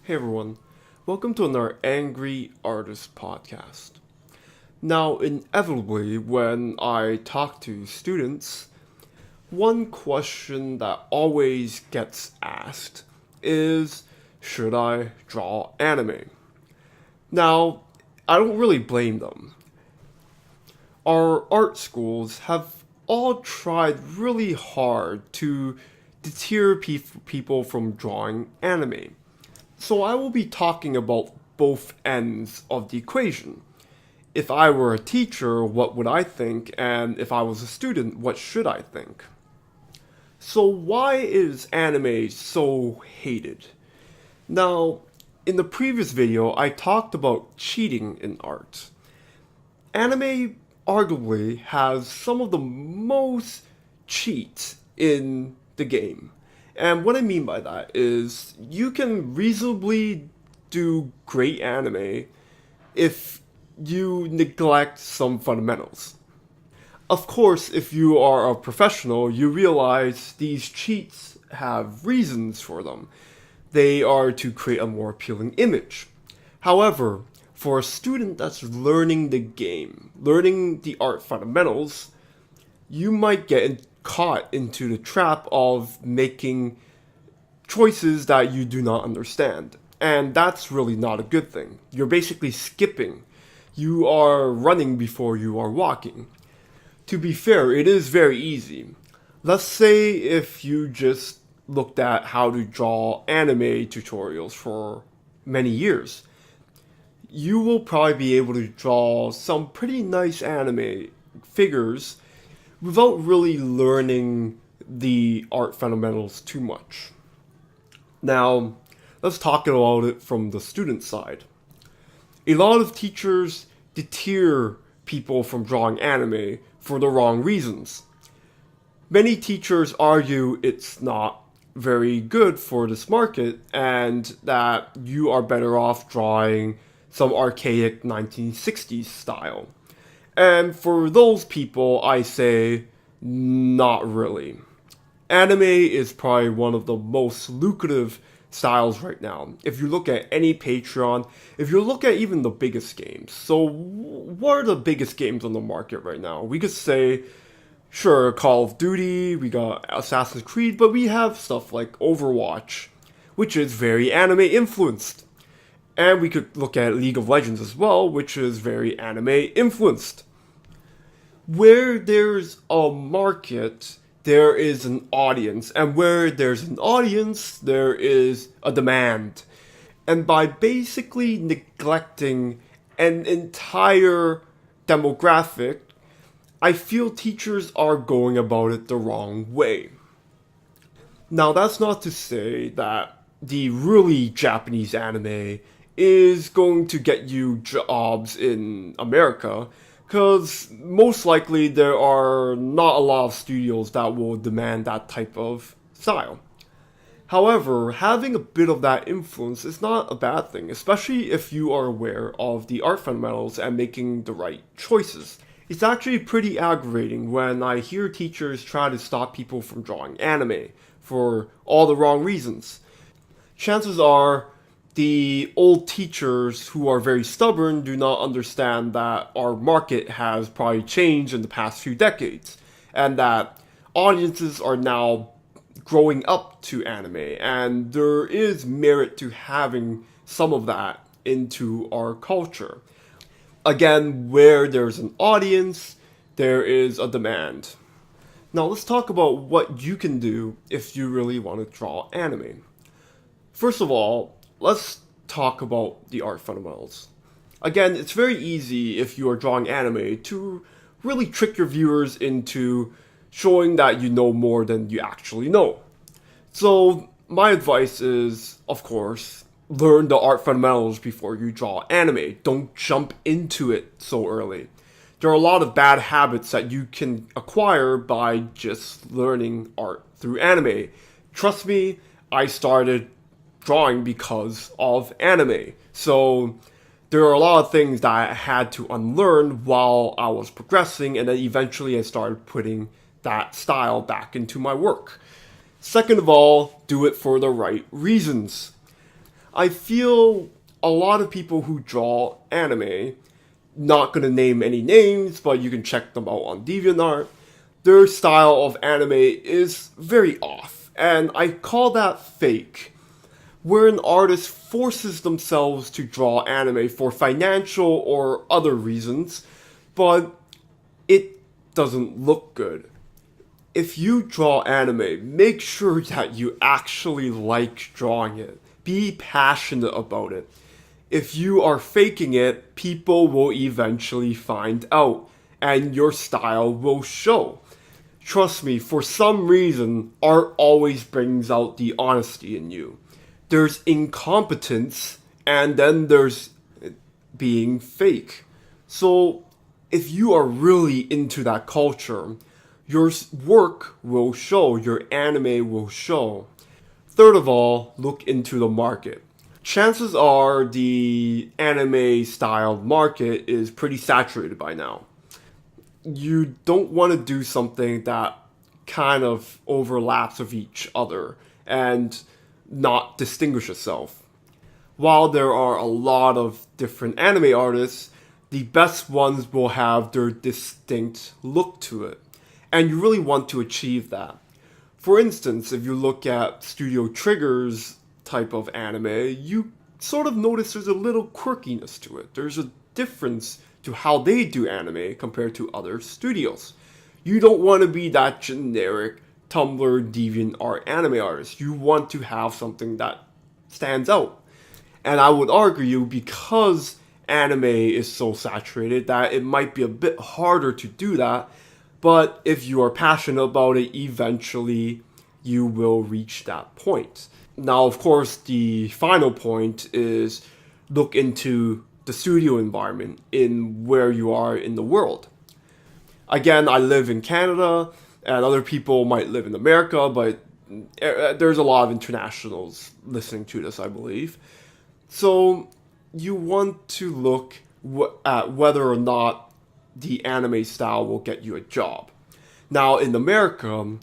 Hey everyone, welcome to another Angry Artist podcast. Now, inevitably, when I talk to students, one question that always gets asked is, should I draw anime? Now, I don't really blame them. Our art schools have all tried really hard to deter people from drawing anime. So I will be talking about both ends of the equation. If I were a teacher, what would I think? And if I was a student, what should I think? So why is anime so hated? Now, in the previous video, I talked about cheating in art. Anime arguably has some of the most cheats in the game. And what I mean by that is you can reasonably do great anime if you neglect some fundamentals. Of course, if you are a professional, you realize these cheats have reasons for them. They are to create a more appealing image. However, for a student that's learning the game, learning the art fundamentals, you might get caught into the trap of making choices that you do not understand. And that's really not a good thing. You're basically skipping. You are running before you are walking. To be fair, it is very easy. Let's say if you just looked at how to draw anime tutorials for many years, you will probably be able to draw some pretty nice anime figures without really learning the art fundamentals too much. Now, let's talk about it from the student side. A lot of teachers deter people from drawing anime for the wrong reasons. Many teachers argue it's not very good for this market and that you are better off drawing some archaic 1960s style. And for those people, I say, not really. Anime is probably one of the most lucrative styles right now. If you look at any Patreon, if you look at even the biggest games. So what are the biggest games on the market right now? We could say, sure, Call of Duty, we got Assassin's Creed, but we have stuff like Overwatch, which is very anime influenced. And we could look at League of Legends as well, which is very anime influenced. Where there's a market, there is an audience. And where there's an audience, there is a demand. And by basically neglecting an entire demographic, I feel teachers are going about it the wrong way. Now, that's not to say that the really Japanese anime is going to get you jobs in America, because most likely there are not a lot of studios that will demand that type of style. However, having a bit of that influence is not a bad thing, especially if you are aware of the art fundamentals and making the right choices. It's actually pretty aggravating when I hear teachers try to stop people from drawing anime for all the wrong reasons. Chances are the old teachers who are very stubborn do not understand that our market has probably changed in the past few decades and that audiences are now growing up to anime and there is merit to having some of that into our culture. Again, where there's an audience, there is a demand. Now let's talk about what you can do if you really want to draw anime. First of all, let's talk about the art fundamentals. Again, it's very easy if you are drawing anime to really trick your viewers into showing that you know more than you actually know. So my advice is, of course, learn the art fundamentals before you draw anime. Don't jump into it so early. There are a lot of bad habits that you can acquire by just learning art through anime. Trust me, I started drawing because of anime. So there are a lot of things that I had to unlearn while I was progressing, and then eventually I started putting that style back into my work. Second of all, do it for the right reasons. I feel a lot of people who draw anime, not gonna name any names, but you can check them out on DeviantArt, their style of anime is very off, and I call that fake, where an artist forces themselves to draw anime for financial or other reasons, but it doesn't look good. If you draw anime, make sure that you actually like drawing it. Be passionate about it. If you are faking it, people will eventually find out, and your style will show. Trust me, for some reason, art always brings out the honesty in you. There's incompetence, and then there's being fake. So, if you are really into that culture, your work will show, your anime will show. Third of all, look into the market. Chances are the anime style market is pretty saturated by now. You don't want to do something that kind of overlaps with each other and not distinguish yourself. While there are a lot of different anime artists, the best ones will have their distinct look to it. And you really want to achieve that. For instance, if you look at Studio Trigger's type of anime, you sort of notice there's a little quirkiness to it. There's a difference to how they do anime compared to other studios. You don't want to be that generic Tumblr DeviantArt anime artist. You want to have something that stands out. And I would argue because anime is so saturated that it might be a bit harder to do that, but if you are passionate about it, eventually you will reach that point. Now, of course, the final point is look into the studio environment in where you are in the world. Again, I live in Canada, and other people might live in America, but there's a lot of internationals listening to this, I believe. So you want to look at whether or not the anime style will get you a job. Now, in America,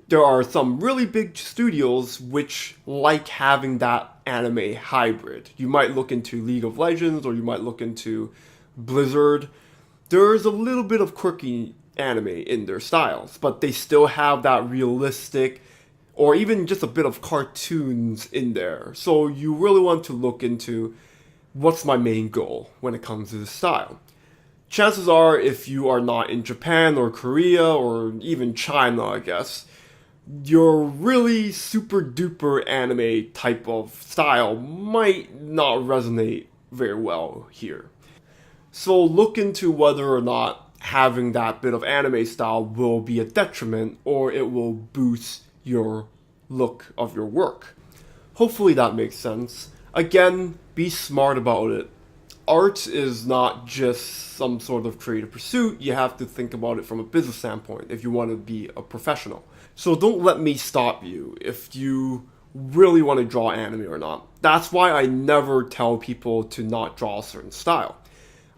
there are some really big studios which like having that anime hybrid. You might look into League of Legends, or you might look into Blizzard. There's a little bit of quirky anime in their styles, but they still have that realistic or even just a bit of cartoons in there. So you really want to look into what's my main goal when it comes to this style. Chances are, if you are not in Japan or Korea or even China, I guess, your really super duper anime type of style might not resonate very well here. So look into whether or not having that bit of anime style will be a detriment or it will boost your look of your work. Hopefully that makes sense. Again, be smart about it. Art is not just some sort of creative pursuit. You have to think about it from a business standpoint if you want to be a professional. So don't let me stop you if you really want to draw anime or not. That's why I never tell people to not draw a certain style.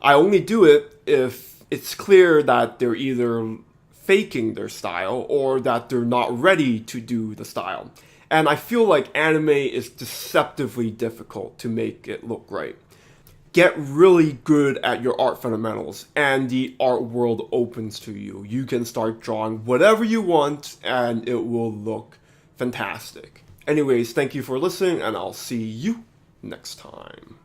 I only do it if it's clear that they're either faking their style or that they're not ready to do the style. And I feel like anime is deceptively difficult to make it look right. Get really good at your art fundamentals and the art world opens to you. You can start drawing whatever you want and it will look fantastic. Anyways, thank you for listening and I'll see you next time.